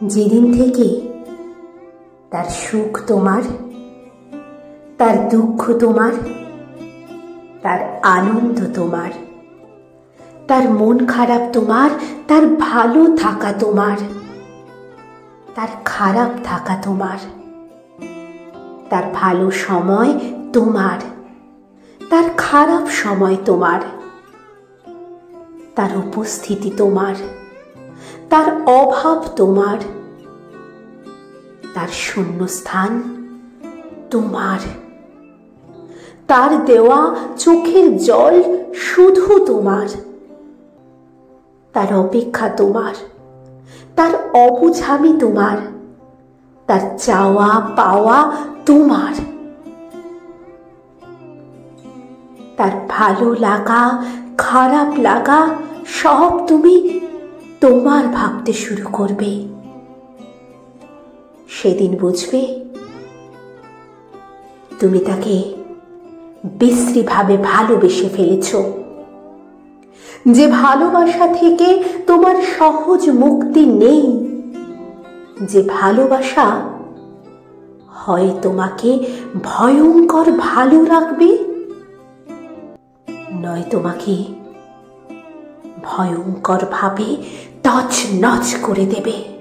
যেদিন থেকে তার সুখ তোমার, তার দুঃখ তোমার, তার আনন্দ তোমার, তার মন খারাপ তোমার, তার ভালো থাকা তোমার, তার খারাপ থাকা তোমার, তার ভালো সময় তোমার, তার খারাপ সময় তোমার, তার উপস্থিতি তোমার, তার অভাব তোমার, তার শূন্যস্থান তোমার, তার দেওয়া চোখের জল শুধু তোমার, তার অপেক্ষা তোমার, তার অবুঝামি তোমার, তার চাওয়া পাওয়া তোমার, তার ভালো লাগা খারাপ লাগা সব তুমি তোমার ভাবতে শুরু করবে। সেদিন বুঝবে তুমি তাকে বিশ্রীভাবে ভালোবেসে ফেলেছ, যে ভালোবাসা থেকে তোমার সহজ মুক্তি নেই, যে ভালোবাসা হয় তোমাকে ভয়ঙ্কর ভালো রাখবে, নয় তোমাকে ভয়ঙ্কর ভাবে তছনছ করে দেবে।